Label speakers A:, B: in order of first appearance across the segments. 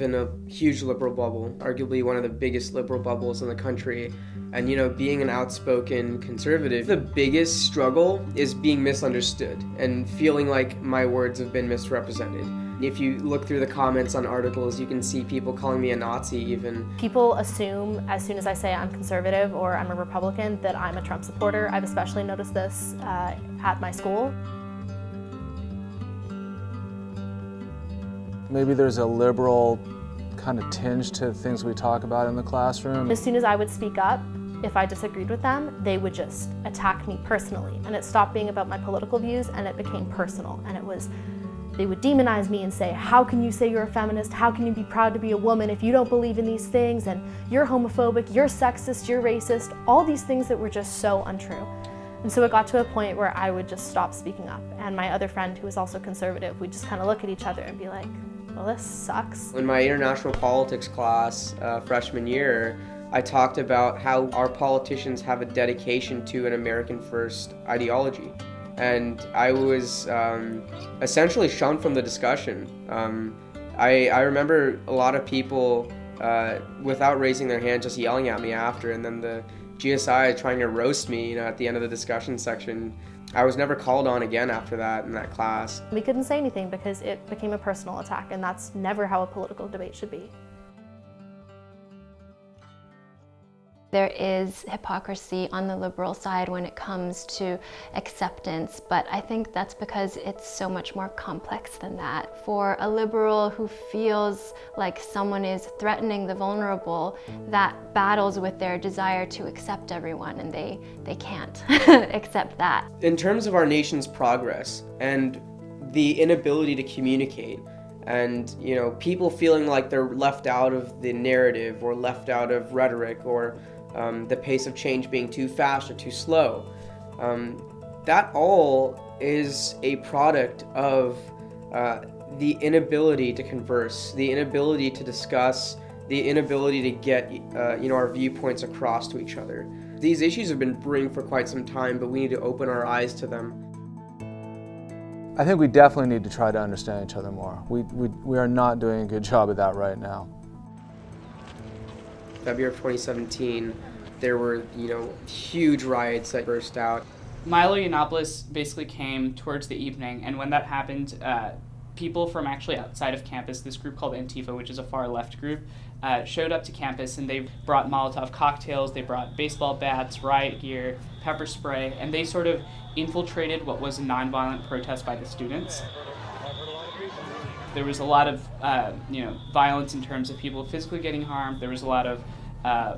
A: live in a huge liberal bubble, arguably one of the biggest liberal bubbles in the country. And being an outspoken conservative, the biggest struggle is being misunderstood and feeling like my words have been misrepresented. If you look through the comments on articles, you can see people calling me a Nazi even.
B: People assume as soon as I say I'm conservative or I'm a Republican that I'm a Trump supporter. I've especially noticed this at my school.
C: Maybe there's a liberal kind of tinge to things we talk about in the classroom.
B: As soon as I would speak up, if I disagreed with them, they would just attack me personally. And it stopped being about my political views and it became personal. And they would demonize me and say, how can you say you're a feminist? How can you be proud to be a woman if you don't believe in these things? And you're homophobic, you're sexist, you're racist, all these things that were just so untrue. And so it got to a point where I would just stop speaking up. And my other friend, who was also conservative, we'd just kind of look at each other and be like, well, this sucks.
A: In my international politics class freshman year, I talked about how our politicians have a dedication to an American first ideology. And I was essentially shunned from the discussion. I remember a lot of people, without raising their hand, just yelling at me after, and then the GSI trying to roast me at the end of the discussion section. I was never called on again after that in that class.
B: We couldn't say anything because it became a personal attack, and that's never how a political debate should be.
D: There is hypocrisy on the liberal side when it comes to acceptance, but I think that's because it's so much more complex than that. For a liberal who feels like someone is threatening the vulnerable, that battles with their desire to accept everyone, and they can't accept that.
A: In terms of our nation's progress and the inability to communicate, and people feeling like they're left out of the narrative or left out of rhetoric, or the pace of change being too fast or too slow. That all is a product of the inability to converse, the inability to discuss, the inability to get our viewpoints across to each other. These issues have been brewing for quite some time, but we need to open our eyes to them.
C: I think we definitely need to try to understand each other more. We are not doing a good job of that right now.
A: February of 2017, there were, huge riots that burst out.
E: Milo Yiannopoulos basically came towards the evening, and when that happened, people from actually outside of campus, this group called Antifa, which is a far left group, showed up to campus, and they brought Molotov cocktails, they brought baseball bats, riot gear, pepper spray, and they sort of infiltrated what was a nonviolent protest by the students. There was a lot of violence in terms of people physically getting harmed. There was a lot of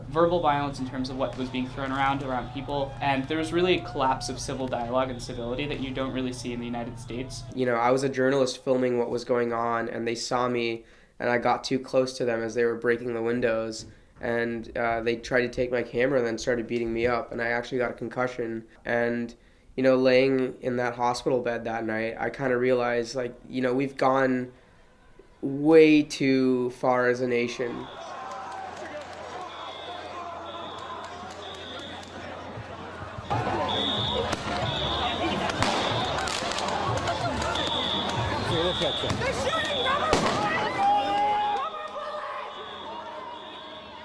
E: verbal violence in terms of what was being thrown around people. And there was really a collapse of civil dialogue and civility that you don't really see in the United States.
A: I was a journalist filming what was going on, and they saw me, and I got too close to them as they were breaking the windows. And they tried to take my camera and then started beating me up. And I actually got a concussion. And laying in that hospital bed that night, I kind of realized, we've gone way too far as a nation.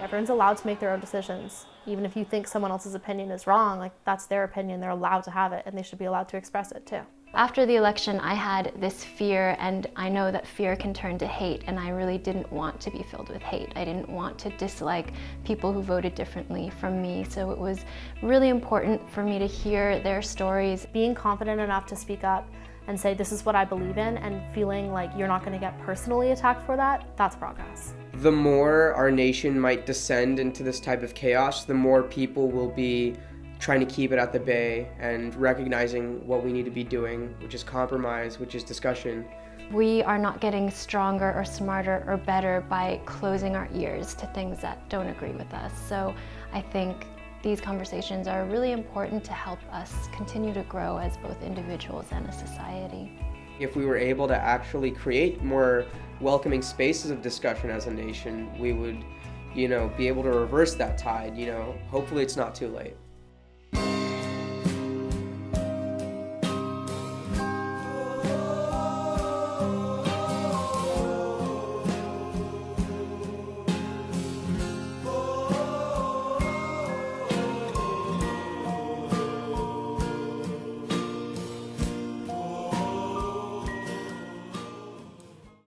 B: Everyone's allowed to make their own decisions. Even if you think someone else's opinion is wrong, that's their opinion, they're allowed to have it, and they should be allowed to express it too.
D: After the election, I had this fear, and I know that fear can turn to hate, and I really didn't want to be filled with hate. I didn't want to dislike people who voted differently from me, so it was really important for me to hear their stories.
B: Being confident enough to speak up and say, this is what I believe in, and feeling like you're not going to get personally attacked for that, that's progress.
A: The more our nation might descend into this type of chaos, the more people will be trying to keep it at the bay and recognizing what we need to be doing, which is compromise, which is discussion.
D: We are not getting stronger or smarter or better by closing our ears to things that don't agree with us. So I think these conversations are really important to help us continue to grow as both individuals and a society.
A: If we were able to actually create more welcoming spaces of discussion as a nation, we would, be able to reverse that tide. Hopefully it's not too late.